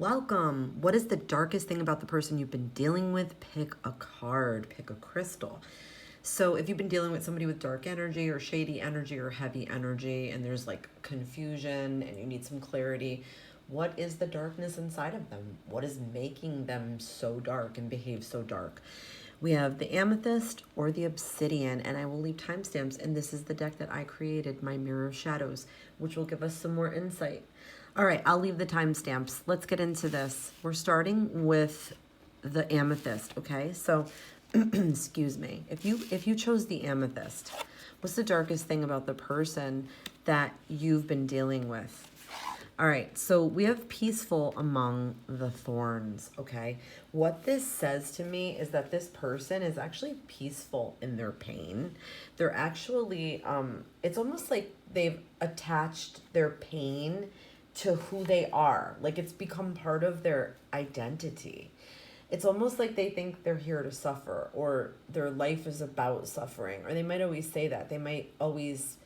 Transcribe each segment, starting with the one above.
Welcome. What is the darkest thing about the person you've been dealing with? Pick a card, pick a crystal. So if you've been dealing with somebody with dark energy or shady energy or heavy energy and there's like confusion and you need some clarity, what is the darkness inside of them? What is making them so dark and behave so dark? We have the amethyst or the obsidian, and I will leave timestamps. And this is the deck that I created, my Mirror of Shadows, which will give us some more insight. All right, I'll leave the timestamps. Let's get into this. We're starting with the amethyst, okay? So, excuse me. If you chose the amethyst, what's the darkest thing about the person that you've been dealing with? All right, so we have peaceful among the thorns, okay? What this says to me is that this person is actually peaceful in their pain. They're actually, it's almost like they've attached their pain to who they are. Like it's become part of their identity. It's almost like they think they're here to suffer or their life is about suffering. Or they might always say that. They might always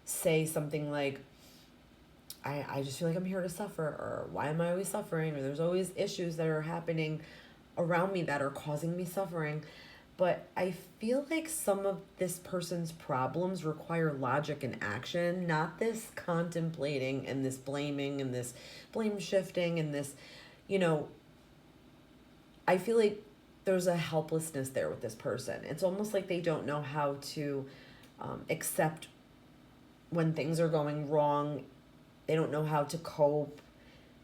say something like, I just feel like I'm here to suffer, or why am I always suffering? Or there's always issues that are happening around me that are causing me suffering. But I feel like some of this person's problems require logic and action, not this contemplating and this blaming and this blame shifting and this, you know, I feel like there's a helplessness there with this person. It's almost like they don't know how to accept when things are going wrong. They don't know how to cope.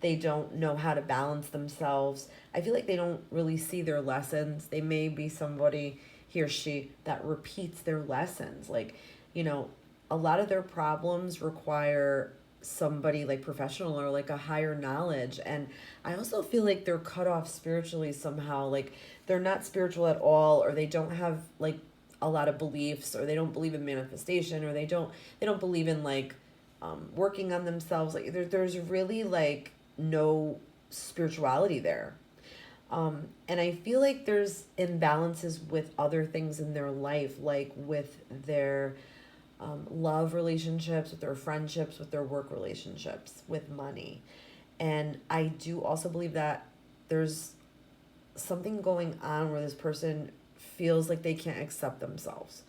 They don't know how to balance themselves. I feel like they don't really see their lessons. They may be somebody, he or she, that repeats their lessons. Like, you know, a lot of their problems require somebody like professional or like a higher knowledge. And I also feel like they're cut off spiritually somehow. Like they're not spiritual at all, or they don't have like a lot of beliefs, or they don't believe in manifestation, or they don't believe in like working on themselves. Like there's really like no spirituality there. And I feel like there's imbalances with other things in their life, like with their love relationships, with their friendships, with their work relationships, with money. And I do also believe that there's something going on where this person feels like they can't accept themselves.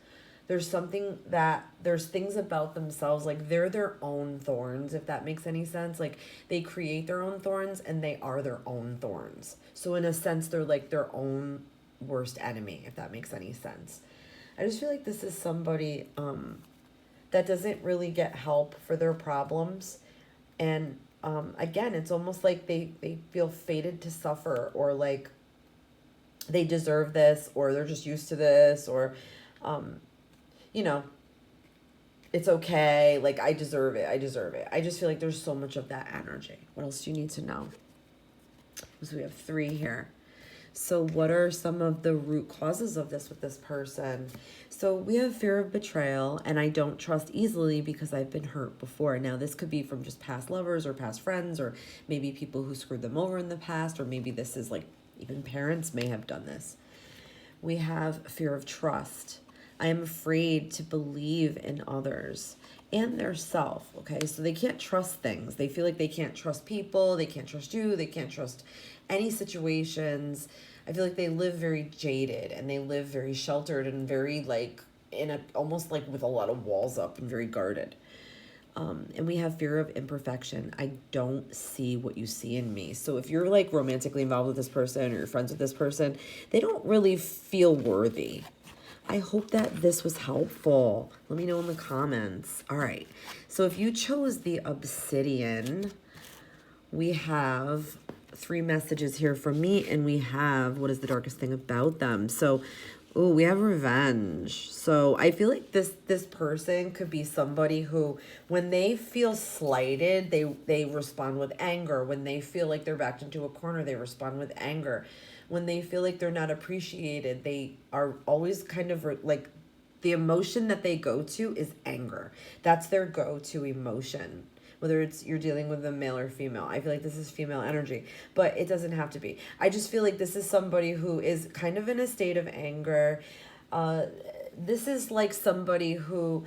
There's things about themselves, like they're their own thorns, if that makes any sense. Like they create their own thorns and they are their own thorns. So in a sense, they're like their own worst enemy, if that makes any sense. I just feel like this is somebody that doesn't really get help for their problems. And again, it's almost like they feel fated to suffer, or like they deserve this, or they're just used to this, or you know, it's okay. Like, I deserve it. I deserve it. I just feel like there's so much of that energy. What else do you need to know? So we have 3 here. So what are some of the root causes of this with this person? So we have fear of betrayal, and I don't trust easily because I've been hurt before. Now, this could be from just past lovers or past friends, or maybe people who screwed them over in the past, or maybe this is like even parents may have done this. We have fear of trust. I am afraid to believe in others and their self. Okay, so they can't trust things. They feel like they can't trust people. They can't trust you. They can't trust any situations. I feel like they live very jaded and they live very sheltered and very like in a almost like with a lot of walls up and very guarded. And we have fear of imperfection. I don't see what you see in me. So if you're like romantically involved with this person or you're friends with this person, they don't really feel worthy. I hope that this was helpful. Let me know in the comments. All right. So if you chose the obsidian, we have 3 messages here from me, and we have what is the darkest thing about them. So, oh, we have revenge. So I feel like this person could be somebody who, when they feel slighted, they respond with anger. When they feel like they're backed into a corner, they respond with anger. When they feel like they're not appreciated, they are always kind of like the emotion that they go to is anger. That's their go-to emotion. Whether it's you're dealing with a male or female. I feel like this is female energy, but it doesn't have to be. I just feel like this is somebody who is kind of in a state of anger. This is like somebody who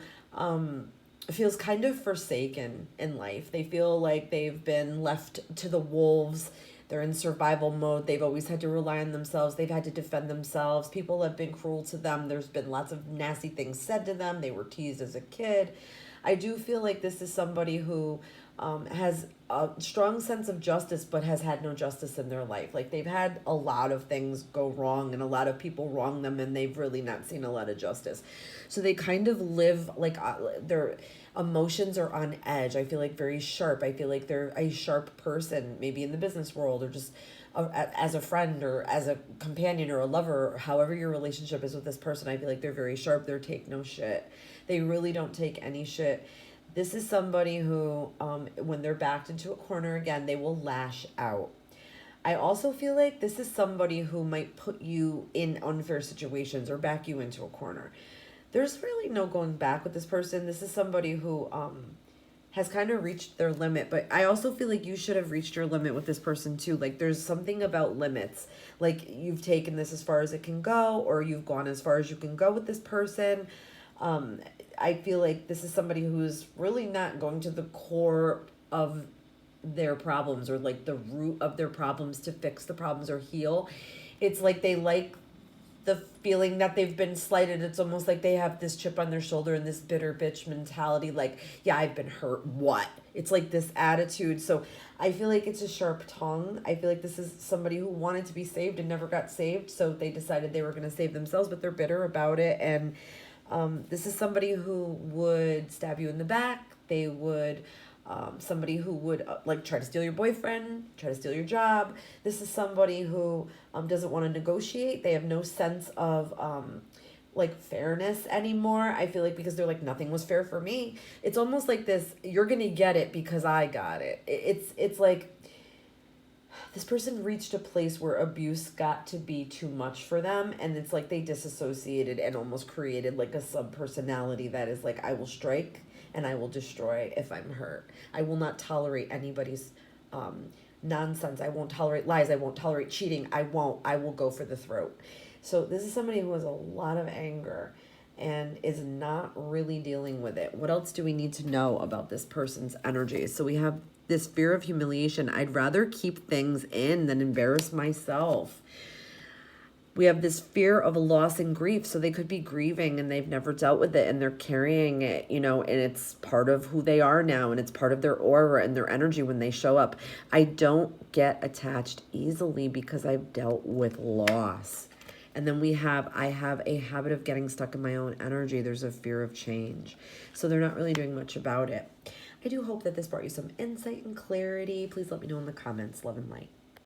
feels kind of forsaken in life. They feel like they've been left to the wolves. They're in survival mode. They've always had to rely on themselves. They've had to defend themselves. People have been cruel to them. There's been lots of nasty things said to them. They were teased as a kid. I do feel like this is somebody who has a strong sense of justice, but has had no justice in their life. Like they've had a lot of things go wrong and a lot of people wrong them, and they've really not seen a lot of justice. So they kind of live like their emotions are on edge. I feel like very sharp. I feel like they're a sharp person, maybe in the business world or just as a friend or as a companion or a lover, or however your relationship is with this person. I feel like they're very sharp. They take no shit. They really don't take any shit. This is somebody who, when they're backed into a corner again, they will lash out. I also feel like this is somebody who might put you in unfair situations or back you into a corner. There's really no going back with this person. This is somebody who has kind of reached their limit, but I also feel like you should have reached your limit with this person too. Like there's something about limits. Like you've taken this as far as it can go, or you've gone as far as you can go with this person. I feel like this is somebody who's really not going to the core of their problems or like the root of their problems to fix the problems or heal. It's like they like the feeling that they've been slighted. It's almost like they have this chip on their shoulder and this bitter bitch mentality. Like, yeah, I've been hurt. What? It's like this attitude. So I feel like it's a sharp tongue. I feel like this is somebody who wanted to be saved and never got saved. So they decided they were going to save themselves, but they're bitter about it. And this is somebody who would stab you in the back. They would, somebody who would like try to steal your boyfriend, try to steal your job. This is somebody who doesn't want to negotiate. They have no sense of like fairness anymore. I feel like because they're like, nothing was fair for me. It's almost like this, you're going to get it because I got it. It's like, this person reached a place where abuse got to be too much for them, and it's like they disassociated and almost created like a sub-personality that is like, I will strike and I will destroy if I'm hurt. I will not tolerate anybody's nonsense. I won't tolerate lies. I won't tolerate cheating. I will go for the throat. So this is somebody who has a lot of anger and is not really dealing with it. What else do we need to know about this person's energy? So we have this fear of humiliation. I'd rather keep things in than embarrass myself. We have this fear of loss and grief. So they could be grieving and they've never dealt with it and they're carrying it, you know, and it's part of who they are now and it's part of their aura and their energy when they show up. I don't get attached easily because I've dealt with loss. And then I have a habit of getting stuck in my own energy. There's a fear of change. So they're not really doing much about it. I do hope that this brought you some insight and clarity. Please let me know in the comments. Love and light.